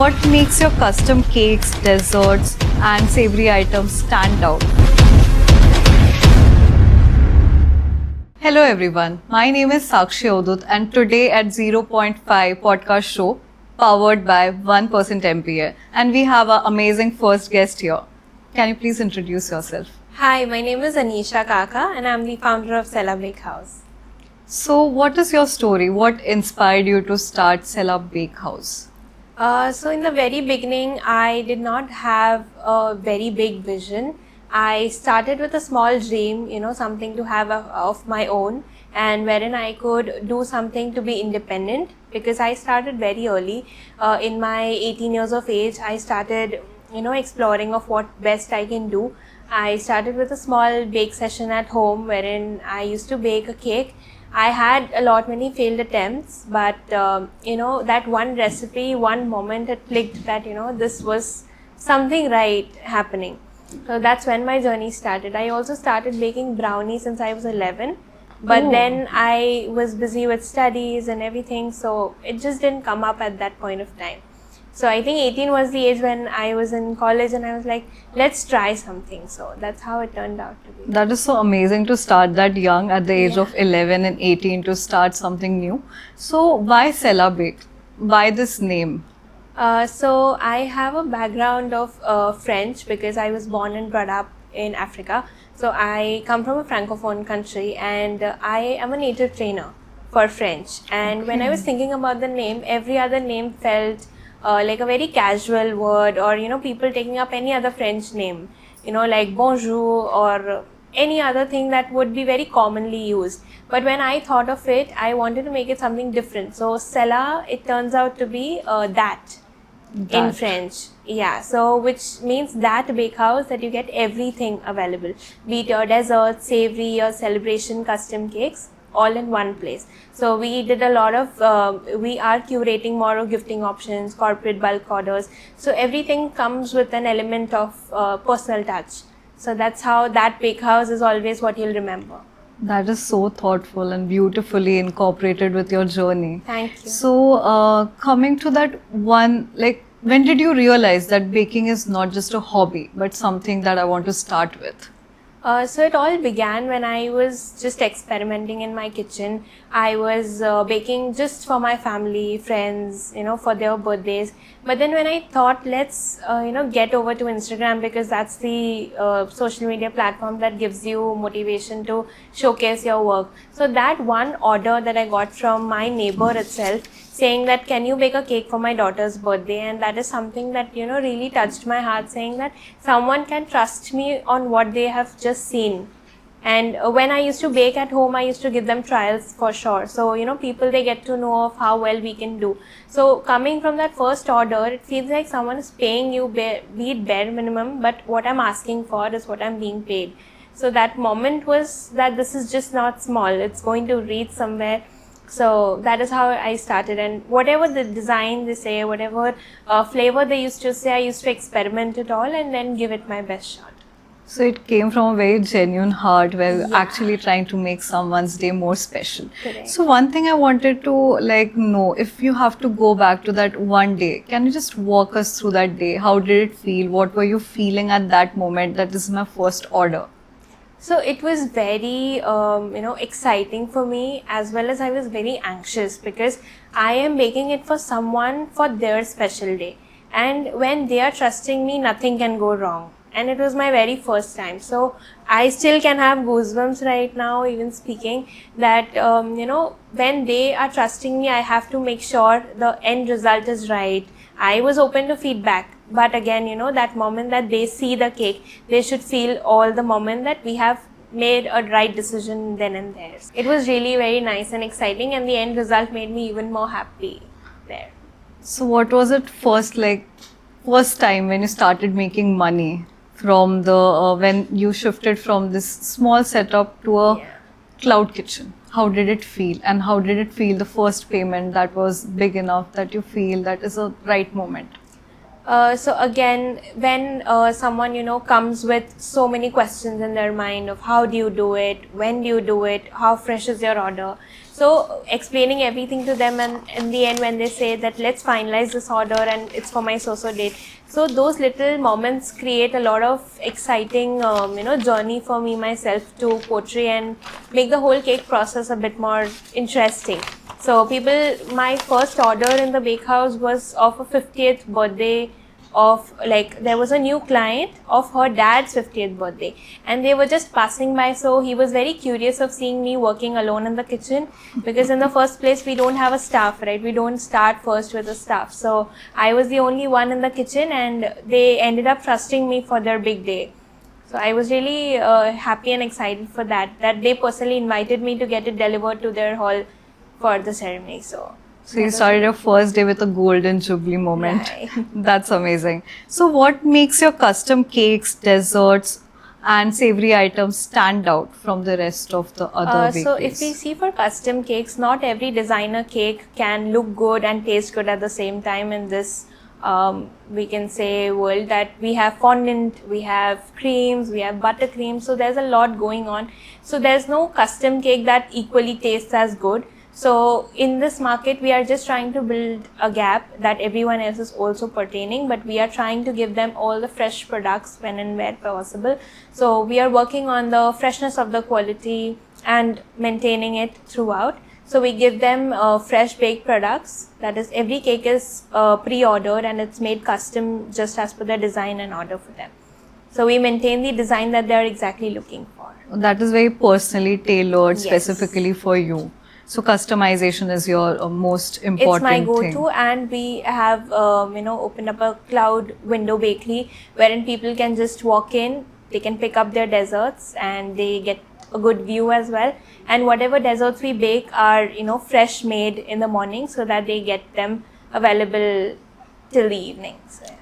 What makes your custom cakes, desserts, and savory items stand out? Hello everyone, my name is Sakshi Odut and today at zero Point 0.5 podcast show powered by 1% MPA and we have our amazing first guest here. Can you please introduce yourself? Hi, my name is Anisha Kaka and I'm the founder of Sela Bakehouse. So what is your story? What inspired you to start Sela Bakehouse? So in the very beginning, I did not have a very big vision. I started with a small dream, something to have of my own, and wherein I could do something to be independent, because I started very early. In my 18 years of age, I started, exploring of what best I can do. I started with a small bake session at home wherein I used to bake a cake. I had many failed attempts, but that one recipe, one moment it clicked that, this was something right happening. So that's when my journey started. I also started baking brownies since I was 11, but then I was busy with studies and everything, so it just didn't come up at that point of time. So I think 18 was the age when I was in college and I was like, let's try something. So that's how it turned out to be. That is so amazing to start that young at the age of 11 and 18 to start something new. So why Sela Bake? Why this name? So I have a background of French because I was born and brought up in Africa. So I come from a francophone country and I am a native trainer for French. And when I was thinking about the name, every other name felt like a very casual word, or people taking up any other French name, like bonjour or any other thing that would be very commonly used. But when I thought of it, I wanted to make it something different. So Sela, it turns out to be that in French. Yeah, so which means that bakehouse that you get everything available, be it your desserts, savory, your celebration custom cakes, all in one place. So we did a lot of, we are curating more of gifting options, corporate bulk orders. So everything comes with an element of personal touch. So that's how that bakehouse is always what you'll remember. That is so thoughtful and beautifully incorporated with your journey. Thank you. So coming to that one, like when did you realize that baking is not just a hobby, but something that I want to start with? So it all began when I was just experimenting in my kitchen. I was baking just for my family, friends, for their birthdays. But then when I thought, let's, get over to Instagram, because that's the social media platform that gives you motivation to showcase your work. So that one order that I got from my neighbor itself, saying that, can you bake a cake for my daughter's birthday? And that is something that, really touched my heart, saying that someone can trust me on what they have just seen. And when I used to bake at home, I used to give them trials for sure. So, people, they get to know of how well we can do. So coming from that first order, it feels like someone is paying you, be it bare minimum, but what I'm asking for is what I'm being paid. So that moment was that this is just not small, it's going to reach somewhere. So that is how I started, and whatever the design they say, whatever flavor they used to say, I used to experiment it all and then give it my best shot. So it came from a very genuine heart where you're actually trying to make someone's day more special. Correct. So one thing I wanted to know, if you have to go back to that one day, can you just walk us through that day? How did it feel? What were you feeling at that moment that this is my first order? So it was very, exciting for me, as well as I was very anxious, because I am baking it for someone for their special day. And when they are trusting me, nothing can go wrong. And it was my very first time. So I still can have goosebumps right now, even speaking, that, when they are trusting me, I have to make sure the end result is right. I was open to feedback. But again, that moment that they see the cake, they should feel all the moment that we have made a right decision then and there. It was really very nice and exciting, and the end result made me even more happy there. So what was it first time when you started making money from the, when you shifted from this small setup to a cloud kitchen? How did it feel, and how did it feel the first payment that was big enough that you feel that is a right moment? So again, when someone, comes with so many questions in their mind of how do you do it, when do you do it, how fresh is your order. So So explaining everything to them, and in the end when they say that let's finalize this order and it's for my so-so date. So those little moments create a lot of exciting, journey for me myself to portray and make the whole cake process a bit more interesting. So my first order in the bakehouse was of a 50th birthday of, like, there was a new client of her dad's 50th birthday, and they were just passing by, so he was very curious of seeing me working alone in the kitchen, because in the first place we don't have a staff, right? We don't start first with a staff. So I was the only one in the kitchen, and they ended up trusting me for their big day. So I was really happy and excited for that they personally invited me to get it delivered to their hall for the ceremony. So you started your first day with a golden jubilee moment. Right. That's amazing. So what makes your custom cakes, desserts and savory items stand out from the rest of the other bakeries? So if we see for custom cakes, not every designer cake can look good and taste good at the same time in this we can say world, that we have fondant, we have creams, we have buttercream, so there's a lot going on. So there's no custom cake that equally tastes as good. So in this market, we are just trying to build a gap that everyone else is also pertaining, but we are trying to give them all the fresh products when and where possible. So we are working on the freshness of the quality and maintaining it throughout. So we give them fresh baked products. That is, every cake is pre-ordered and it's made custom just as per the design and order for them. So we maintain the design that they are exactly looking for. That is very personally tailored, Yes. specifically for you. So customization is your most important It's my thing. go-to, and we have opened up a cloud window bakery wherein people can just walk in, they can pick up their desserts and they get a good view as well. And whatever desserts we bake are fresh made in the morning, so that they get them available till the evening. So, yeah.